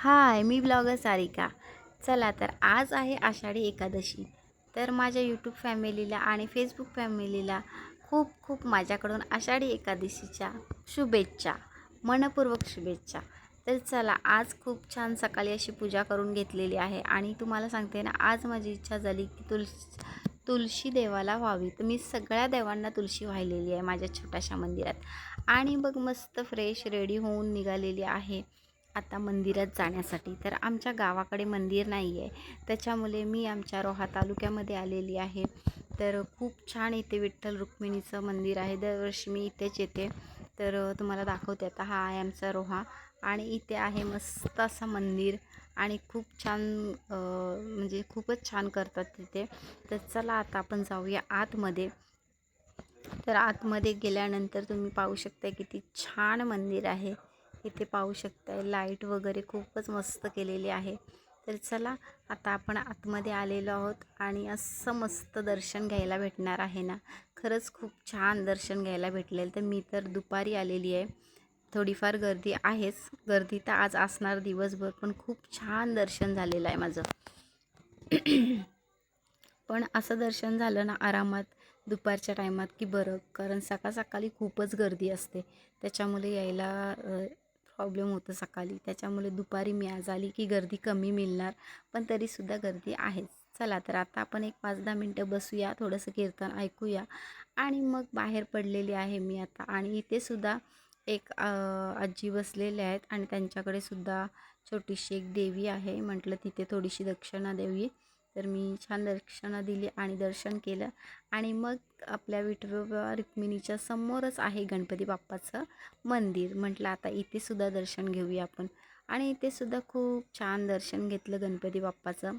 हाय, मी blogger Sarika. चला तर आज आहे आषाढी एकादशी। तर माझ्या यूट्यूब फॅमिलीला आणि फेसबुक फॅमिलीला खूप खूप माझ्याकडून आषाढी एकादशीच्या शुभेच्छा, मनपूर्वक शुभेच्छा। तर चला, आज खूप छान सकाळी अशी पूजा करून घेतलेली आहे आणि तुम्हाला सांगते ना, आज माझी इच्छा झाली की तुळशी देवाला व्हावी। तर मी सगळ्या देवांना तुळशी वाहिलेली आहे माझ्या छोट्याशा मंदिरात आणि बघ मस्त फ्रेश रेडी होऊन निघालेली आहे आता मंदिरात जाण्यासाठी। तर आमच्या गावाकडे मंदिर नाही आहे, त्याच्यामुळे मी आमच्या रोहा तालुक्यामध्ये आलेली आहे। तर खूप छान इथे विठ्ठल रुक्मिणीचं मंदिर आहे, दरवर्षी मी इथेच येते। तर तुम्हाला दाखवते आता, हा आहे आमचा रोहा आणि इथे आहे मस्त असं मंदिर आणि खूप छान म्हणजे खूपच छान करतात तिथे। तर चला आता आपण जाऊया आतमध्ये। तर आतमध्ये गेल्यानंतर तुम्ही पाहू शकता किती छान मंदिर आहे। इथे पाहू शकता लाईट वगैरे खूपच मस्त केलेली आहे। तर चला आता आपण आतमध्ये आलेलो आहोत आणि असं मस्त दर्शन घ्यायला भेटणार आहे ना, खरंच खूप छान दर्शन घ्यायला भेटलेलं। तर मी तर दुपारी आलेली आहे, थोडीफार गर्दी आहेच, गर्दी तर आज असणार दिवसभर, पण खूप छान दर्शन झालेलं आहे माझं। पण असं दर्शन झालं ना आरामात दुपारच्या टायमात की बरं, कारण सकाळी खूपच गर्दी असते, त्याच्यामुळे यायला प्रॉब्लेम होतं सकाळी। त्याच्यामुळे दुपारी मी आज आली की गर्दी कमी मिळणार, पण तरीसुद्धा गर्दी आहेच। चला तर आता आपण एक 5-10 मिनटं बसूया, थोडंसं कीर्तन ऐकूया आणि मग बाहेर पडलेली आहे मी आता। आणि इथे सुद्धा एक आजी बसलेले आहेत आणि त्यांच्याकडे सुद्धा छोटीशी एक देवी आहे। म्हटलं तिथे थोडीशी दक्षिणा देवी, तर मी छान दक्षिणा दिली आणि दर्शन केलं। आणि मग आपल्या विठोबा रुक्मिणीच्या समोरच आहे गणपती बाप्पाचं मंदिर, म्हटलं आता इथे सुद्धा दर्शन घेऊया आपण। आणि इथे सुद्धा खूप छान दर्शन घेतलं गणपती बाप्पाचं।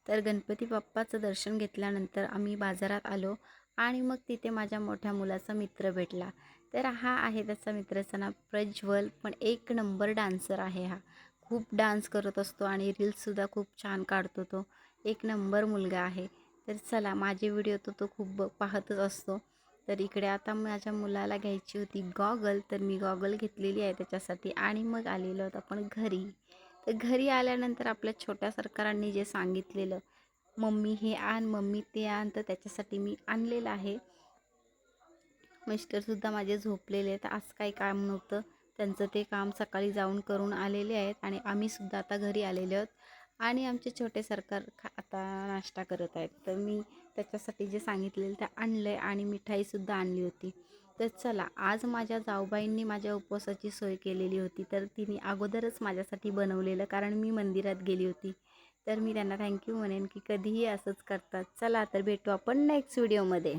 तर गणपती बाप्पाचं दर्शन घेतल्यानंतर आम्ही बाजारात आलो आणि मग तिथे माझ्या मोठ्या मुलाचा मित्र भेटला। तर हा आहे त्याचा मित्राचं नाव प्रज्वल, पण एक नंबर डान्सर आहे हा, खूप डान्स करत असतो आणि रील्ससुद्धा खूप छान काढतो तो, एक नंबर मुलगा आहे। तर चला, माझे व्हिडिओ तो खूप पाहतच असतो। तर इकडे आता माझ्या मुलाला घ्यायची होती गॉगल, तर मी गॉगल घेतलेली आहे त्याच्यासाठी आणि मग आलेलो आहोत आपण घरी। तर घरी आल्यानंतर आपल्या छोट्या सरकारांनी जे सांगितलेलं, मम्मी हे आण, मम्मी ते आण, तर त्याच्यासाठी मी आणलेलं आहे। मिस्टरसुद्धा माझे झोपलेले आहेत, आज काही काम नव्हतं त्यांचं, ते काम सकाळी जाऊन करून आलेले आहेत आणि आम्हीसुद्धा आता घरी आलेले आहोत आणि आमचे छोटे सरकार आता नाश्ता करत आहेत। तर मी त्याच्यासाठी जे सांगितलेलं ते आणलं आहे आणि मिठाईसुद्धा आणली होती। तर चला, आज माझ्या जाऊबाईंनी माझ्या उपवासाची सोय केलेली होती, तर तिने अगोदरच माझ्यासाठी बनवलेलं, कारण मी मंदिरात गेली होती। तर मी त्यांना थँक्यू म्हणेन की कधीही असंच करतात। चला तर भेटू आपण नेक्स्ट व्हिडिओमध्ये।